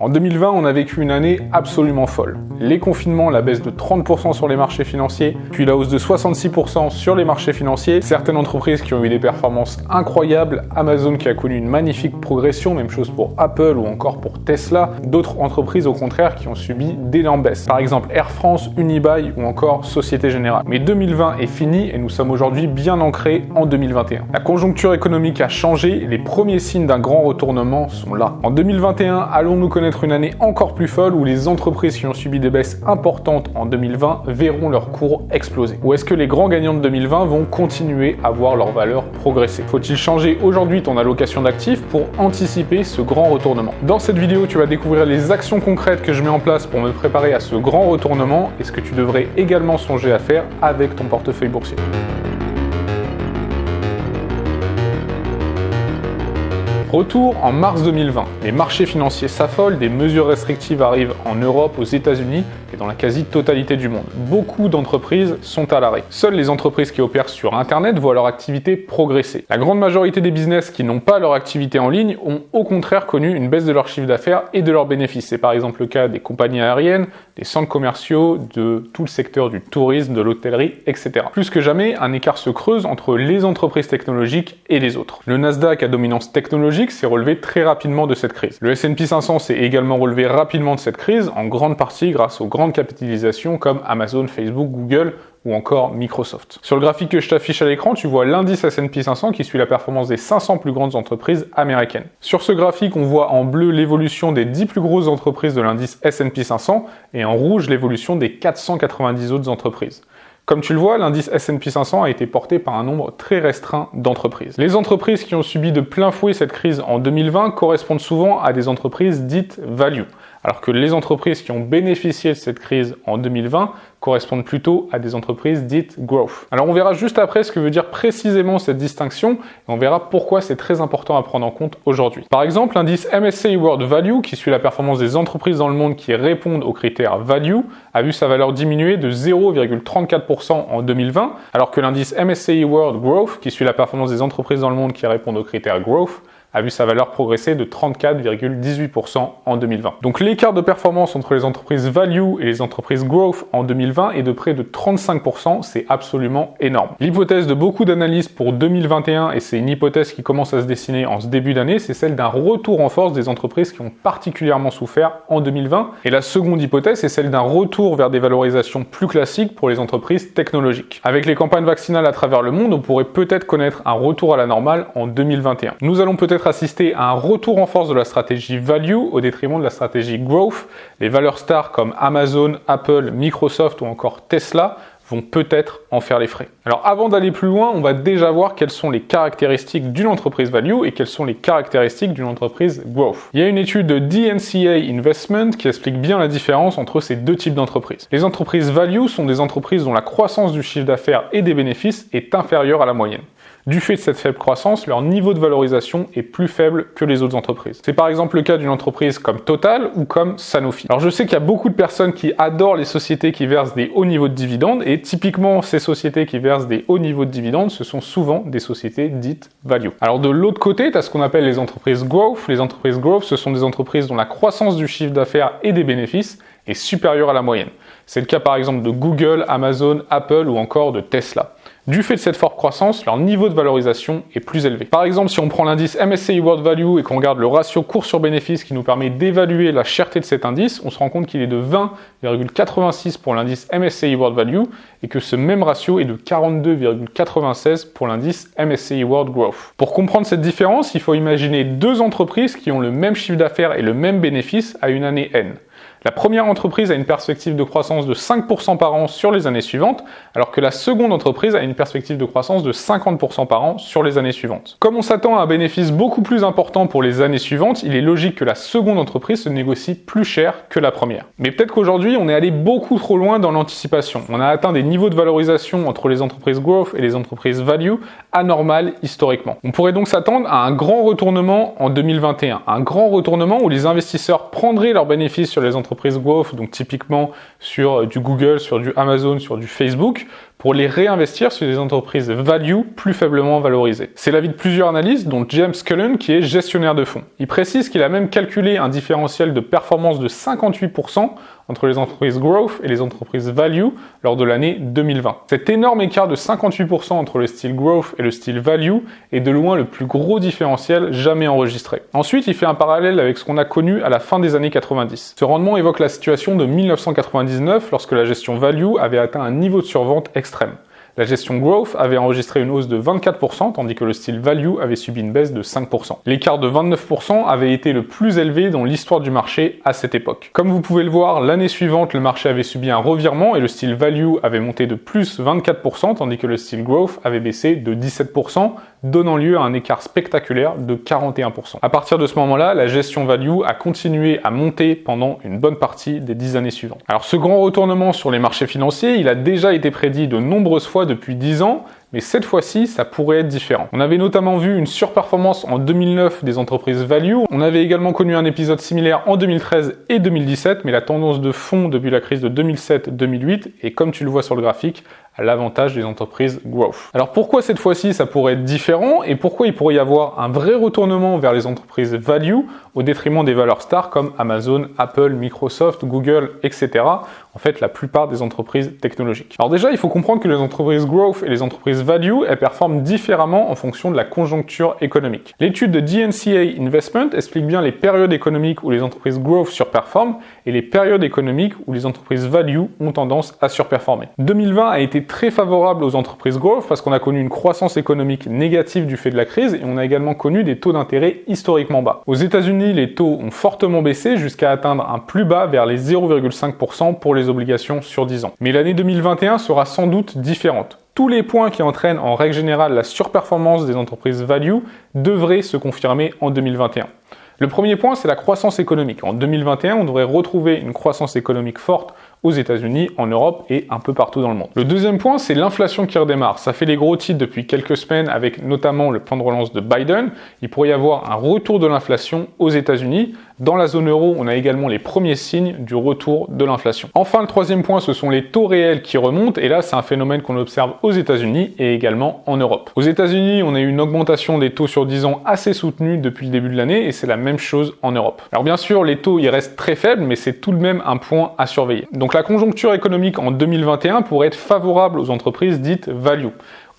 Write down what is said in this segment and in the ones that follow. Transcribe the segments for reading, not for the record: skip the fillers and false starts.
En 2020, on a vécu une année absolument folle. Les confinements, la baisse de 30% sur les marchés financiers, puis la hausse de 66% sur les marchés financiers, certaines entreprises qui ont eu des performances incroyables, Amazon qui a connu une magnifique progression, même chose pour Apple ou encore pour Tesla, d'autres entreprises au contraire qui ont subi d'énormes baisses. Par exemple Air France, Unibail ou encore Société Générale. Mais 2020 est fini et nous sommes aujourd'hui bien ancrés en 2021. La conjoncture économique a changé et les premiers signes d'un grand retournement sont là. En 2021, allons-nous connaître une année encore plus folle où les entreprises qui ont subi des baisses importantes en 2020 verront leur cours exploser? Ou est-ce que les grands gagnants de 2020 vont continuer à voir leur valeur progresser? Faut-il changer aujourd'hui ton allocation d'actifs pour anticiper ce grand retournement? Dans cette vidéo, tu vas découvrir les actions concrètes que je mets en place pour me préparer à ce grand retournement et ce que tu devrais également songer à faire avec ton portefeuille boursier. Retour en mars 2020. Les marchés financiers s'affolent, des mesures restrictives arrivent en Europe, aux États-Unis et dans la quasi-totalité du monde. Beaucoup d'entreprises sont à l'arrêt. Seules les entreprises qui opèrent sur Internet voient leur activité progresser. La grande majorité des business qui n'ont pas leur activité en ligne ont au contraire connu une baisse de leur chiffre d'affaires et de leurs bénéfices. C'est par exemple le cas des compagnies aériennes, des centres commerciaux, de tout le secteur du tourisme, de l'hôtellerie, etc. Plus que jamais, un écart se creuse entre les entreprises technologiques et les autres. Le Nasdaq à dominance technologique s'est relevé très rapidement de cette crise. Le S&P 500 s'est également relevé rapidement de cette crise, en grande partie grâce aux grandes capitalisations comme Amazon, Facebook, Google ou encore Microsoft. Sur le graphique que je t'affiche à l'écran, tu vois l'indice S&P 500 qui suit la performance des 500 plus grandes entreprises américaines. Sur ce graphique, on voit en bleu l'évolution des 10 plus grosses entreprises de l'indice S&P 500 et en rouge l'évolution des 490 autres entreprises. Comme tu le vois, l'indice S&P 500 a été porté par un nombre très restreint d'entreprises. Les entreprises qui ont subi de plein fouet cette crise en 2020 correspondent souvent à des entreprises dites value, alors que les entreprises qui ont bénéficié de cette crise en 2020 correspondent plutôt à des entreprises dites growth. Alors on verra juste après ce que veut dire précisément cette distinction et on verra pourquoi c'est très important à prendre en compte aujourd'hui. Par exemple, l'indice MSCI World Value, qui suit la performance des entreprises dans le monde qui répondent aux critères value, a vu sa valeur diminuer de 0,34% en 2020, alors que l'indice MSCI World Growth, qui suit la performance des entreprises dans le monde qui répondent aux critères growth, a vu sa valeur progresser de 34,18% en 2020. Donc l'écart de performance entre les entreprises value et les entreprises growth en 2020 est de près de 35%, c'est absolument énorme. L'hypothèse de beaucoup d'analystes pour 2021, et c'est une hypothèse qui commence à se dessiner en ce début d'année, c'est celle d'un retour en force des entreprises qui ont particulièrement souffert en 2020. Et la seconde hypothèse est celle d'un retour vers des valorisations plus classiques pour les entreprises technologiques. Avec les campagnes vaccinales à travers le monde, on pourrait peut-être connaître un retour à la normale en 2021. Nous allons peut-être assister à un retour en force de la stratégie value au détriment de la stratégie growth. Les valeurs stars comme Amazon, Apple, Microsoft ou encore Tesla vont peut-être en faire les frais. Alors avant d'aller plus loin, on va déjà voir quelles sont les caractéristiques d'une entreprise value et quelles sont les caractéristiques d'une entreprise growth. Il y a une étude de DNCA Investment qui explique bien la différence entre ces deux types d'entreprises. Les entreprises value sont des entreprises dont la croissance du chiffre d'affaires et des bénéfices est inférieure à la moyenne. Du fait de cette faible croissance, leur niveau de valorisation est plus faible que les autres entreprises. C'est par exemple le cas d'une entreprise comme Total ou comme Sanofi. Alors je sais qu'il y a beaucoup de personnes qui adorent les sociétés qui versent des hauts niveaux de dividendes et typiquement ces sociétés qui versent des hauts niveaux de dividendes, ce sont souvent des sociétés dites value. Alors de l'autre côté, tu as ce qu'on appelle les entreprises growth. Les entreprises growth, ce sont des entreprises dont la croissance du chiffre d'affaires et des bénéfices est supérieure à la moyenne. C'est le cas par exemple de Google, Amazon, Apple ou encore de Tesla. Du fait de cette forte croissance, leur niveau de valorisation est plus élevé. Par exemple, si on prend l'indice MSCI World Value et qu'on regarde le ratio cours sur bénéfice qui nous permet d'évaluer la cherté de cet indice, on se rend compte qu'il est de 20,86 pour l'indice MSCI World Value et que ce même ratio est de 42,96 pour l'indice MSCI World Growth. Pour comprendre cette différence, il faut imaginer deux entreprises qui ont le même chiffre d'affaires et le même bénéfice à une année N. La première entreprise a une perspective de croissance de 5% par an sur les années suivantes, alors que la seconde entreprise a une perspective de croissance de 50% par an sur les années suivantes. Comme on s'attend à un bénéfice beaucoup plus important pour les années suivantes, il est logique que la seconde entreprise se négocie plus cher que la première. Mais peut-être qu'aujourd'hui, on est allé beaucoup trop loin dans l'anticipation. On a atteint des niveaux de valorisation entre les entreprises growth et les entreprises value anormales historiquement. On pourrait donc s'attendre à un grand retournement en 2021. Un grand retournement où les investisseurs prendraient leurs bénéfices sur les entreprises growth, donc typiquement sur du Google, sur du Amazon, sur du Facebook, pour les réinvestir sur des entreprises value plus faiblement valorisées. C'est l'avis de plusieurs analystes, dont James Cullen, qui est gestionnaire de fonds. Il précise qu'il a même calculé un différentiel de performance de 58% entre les entreprises growth et les entreprises value lors de l'année 2020. Cet énorme écart de 58% entre le style growth et le style value est de loin le plus gros différentiel jamais enregistré. Ensuite, il fait un parallèle avec ce qu'on a connu à la fin des années 90. Ce rendement évoque la situation de 1999 lorsque la gestion value avait atteint un niveau de survente extrême. La gestion growth avait enregistré une hausse de 24%, tandis que le style value avait subi une baisse de 5%. L'écart de 29% avait été le plus élevé dans l'histoire du marché à cette époque. Comme vous pouvez le voir, l'année suivante, le marché avait subi un revirement et le style value avait monté de plus 24%, tandis que le style growth avait baissé de 17%, donnant lieu à un écart spectaculaire de 41%. À partir de ce moment-là, la gestion value a continué à monter pendant une bonne partie des 10 années suivantes. Alors ce grand retournement sur les marchés financiers, il a déjà été prédit de nombreuses fois depuis 10 ans, mais cette fois-ci, ça pourrait être différent. On avait notamment vu une surperformance en 2009 des entreprises value. On avait également connu un épisode similaire en 2013 et 2017, mais la tendance de fond depuis la crise de 2007-2008 est, comme tu le vois sur le graphique, à l'avantage des entreprises growth. Alors pourquoi cette fois-ci ça pourrait être différent et pourquoi il pourrait y avoir un vrai retournement vers les entreprises value au détriment des valeurs stars comme Amazon, Apple, Microsoft, Google, etc. En fait, la plupart des entreprises technologiques. Alors déjà, il faut comprendre que les entreprises growth et les entreprises value, elles performent différemment en fonction de la conjoncture économique. L'étude de DNCA Investment explique bien les périodes économiques où les entreprises growth surperforment et les périodes économiques où les entreprises value ont tendance à surperformer. 2020 a été très favorable aux entreprises growth parce qu'on a connu une croissance économique négative du fait de la crise et on a également connu des taux d'intérêt historiquement bas. Aux États-Unis, les taux ont fortement baissé jusqu'à atteindre un plus bas vers les 0,5% pour les obligations sur 10 ans. Mais l'année 2021 sera sans doute différente. Tous les points qui entraînent en règle générale la surperformance des entreprises value devraient se confirmer en 2021. Le premier point, c'est la croissance économique. En 2021, on devrait retrouver une croissance économique forte aux États-Unis, en Europe et un peu partout dans le monde. Le deuxième point, c'est l'inflation qui redémarre. Ça fait les gros titres depuis quelques semaines avec notamment le plan de relance de Biden. Il pourrait y avoir un retour de l'inflation aux États-Unis. Dans la zone euro, on a également les premiers signes du retour de l'inflation. Enfin, le troisième point, ce sont les taux réels qui remontent. Et là, c'est un phénomène qu'on observe aux États-Unis et également en Europe. Aux États-Unis, on a eu une augmentation des taux sur 10 ans assez soutenue depuis le début de l'année et c'est la même chose en Europe. Alors bien sûr, les taux, ils restent très faibles, mais c'est tout de même un point à surveiller. Donc la conjoncture économique en 2021 pourrait être favorable aux entreprises dites value.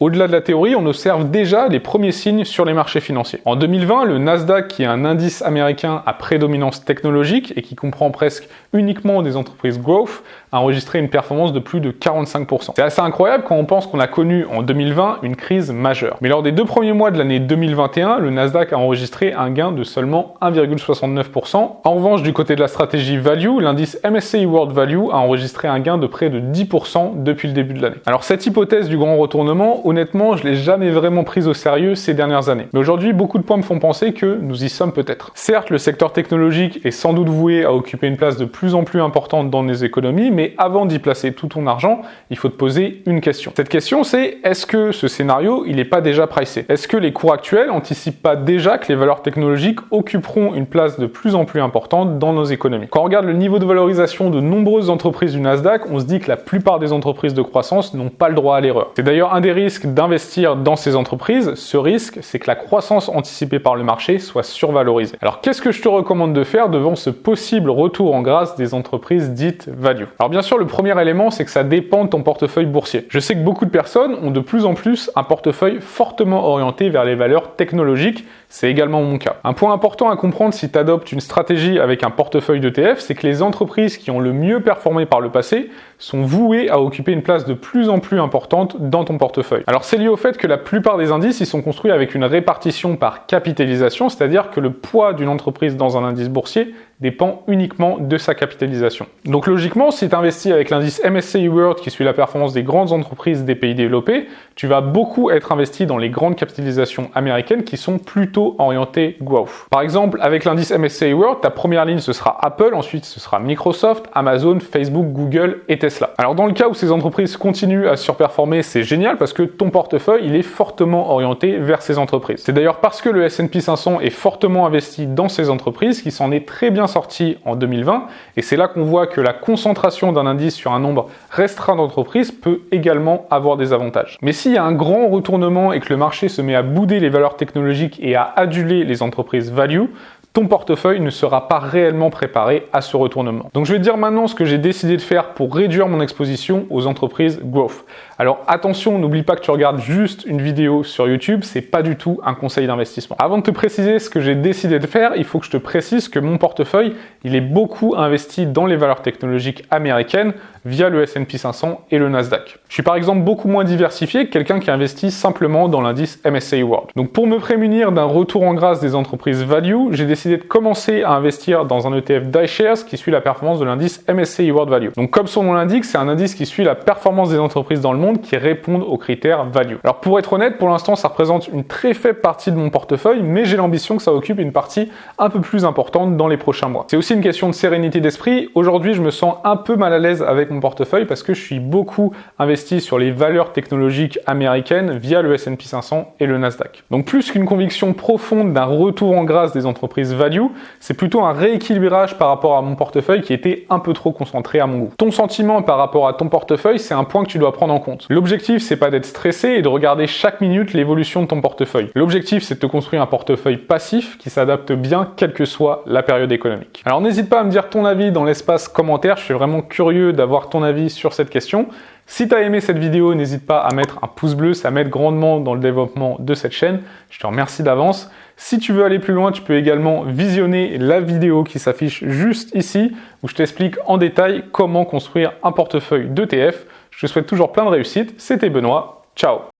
Au-delà de la théorie, on observe déjà les premiers signes sur les marchés financiers. En 2020, le Nasdaq, qui est un indice américain à prédominance technologique et qui comprend presque uniquement des entreprises growth, a enregistré une performance de plus de 45%. C'est assez incroyable quand on pense qu'on a connu en 2020 une crise majeure. Mais lors des 2 premiers mois de l'année 2021, le Nasdaq a enregistré un gain de seulement 1,69%. En revanche, du côté de la stratégie value, l'indice MSCI World Value a enregistré un gain de près de 10% depuis le début de l'année. Alors cette hypothèse du grand retournement, honnêtement, je l'ai jamais vraiment prise au sérieux ces dernières années. Mais aujourd'hui, beaucoup de points me font penser que nous y sommes peut-être. Certes, le secteur technologique est sans doute voué à occuper une place de plus en plus importante dans nos économies, mais avant d'y placer tout ton argent, il faut te poser une question. Cette question, c'est est-ce que ce scénario, il n'est pas déjà pricé? Est-ce que les cours actuels anticipent pas déjà que les valeurs technologiques occuperont une place de plus en plus importante dans nos économies? Quand on regarde le niveau de valorisation de nombreuses entreprises du Nasdaq, on se dit que la plupart des entreprises de croissance n'ont pas le droit à l'erreur. C'est d'ailleurs un des risques d'investir dans ces entreprises. Ce risque, c'est que la croissance anticipée par le marché soit survalorisée. Alors qu'est-ce que je te recommande de faire devant ce possible retour en grâce des entreprises dites value? Alors bien sûr, le premier élément, c'est que ça dépend de ton portefeuille boursier. Je sais que beaucoup de personnes ont de plus en plus un portefeuille fortement orienté vers les valeurs technologiques. C'est également mon cas. Un point important à comprendre si tu adoptes une stratégie avec un portefeuille d'ETF, c'est que les entreprises qui ont le mieux performé par le passé sont vouées à occuper une place de plus en plus importante dans ton portefeuille. Alors c'est lié au fait que la plupart des indices, ils sont construits avec une répartition par capitalisation, c'est-à-dire que le poids d'une entreprise dans un indice boursier dépend uniquement de sa capitalisation. Donc logiquement, si tu investis avec l'indice MSCI World qui suit la performance des grandes entreprises des pays développés, tu vas beaucoup être investi dans les grandes capitalisations américaines qui sont plutôt orientées growth. Par exemple, avec l'indice MSCI World, ta première ligne ce sera Apple, ensuite ce sera Microsoft, Amazon, Facebook, Google et Tesla. Alors dans le cas où ces entreprises continuent à surperformer, c'est génial parce que ton portefeuille, il est fortement orienté vers ces entreprises. C'est d'ailleurs parce que le S&P 500 est fortement investi dans ces entreprises qu'il s'en est très bien sorti en 2020, et c'est là qu'on voit que la concentration d'un indice sur un nombre restreint d'entreprises peut également avoir des avantages. Mais s'il y a un grand retournement et que le marché se met à bouder les valeurs technologiques et à aduler les entreprises value, ton portefeuille ne sera pas réellement préparé à ce retournement. Donc je vais te dire maintenant ce que j'ai décidé de faire pour réduire mon exposition aux entreprises growth. Alors attention, n'oublie pas que tu regardes juste une vidéo sur YouTube, c'est pas du tout un conseil d'investissement. Avant de te préciser ce que j'ai décidé de faire, il faut que je te précise que mon portefeuille, il est beaucoup investi dans les valeurs technologiques américaines via le S&P 500 et le Nasdaq. Je suis par exemple beaucoup moins diversifié que quelqu'un qui investit simplement dans l'indice MSCI World. Donc pour me prémunir d'un retour en grâce des entreprises value, j'ai décidé de commencer à investir dans un ETF d'iShares qui suit la performance de l'indice MSCI World Value. Donc comme son nom l'indique, c'est un indice qui suit la performance des entreprises dans le monde qui répondent aux critères value. Alors pour être honnête, pour l'instant ça représente une très faible partie de mon portefeuille, mais j'ai l'ambition que ça occupe une partie un peu plus importante dans les prochains mois. C'est aussi une question de sérénité d'esprit. Aujourd'hui, je me sens un peu mal à l'aise avec mon portefeuille parce que je suis beaucoup investi sur les valeurs technologiques américaines via le S&P 500 et le Nasdaq. Donc plus qu'une conviction profonde d'un retour en grâce des entreprises value, c'est plutôt un rééquilibrage par rapport à mon portefeuille qui était un peu trop concentré à mon goût. Ton sentiment par rapport à ton portefeuille, c'est un point que tu dois prendre en compte. L'objectif, c'est pas d'être stressé et de regarder chaque minute l'évolution de ton portefeuille. L'objectif, c'est de te construire un portefeuille passif qui s'adapte bien quelle que soit la période économique. Alors n'hésite pas à me dire ton avis dans l'espace commentaire, je suis vraiment curieux d'avoir ton avis sur cette question. Si tu as aimé cette vidéo, n'hésite pas à mettre un pouce bleu, ça m'aide grandement dans le développement de cette chaîne. Je te remercie d'avance. Si tu veux aller plus loin, tu peux également visionner la vidéo qui s'affiche juste ici, où je t'explique en détail comment construire un portefeuille d'ETF. Je te souhaite toujours plein de réussite. C'était Benoît. Ciao!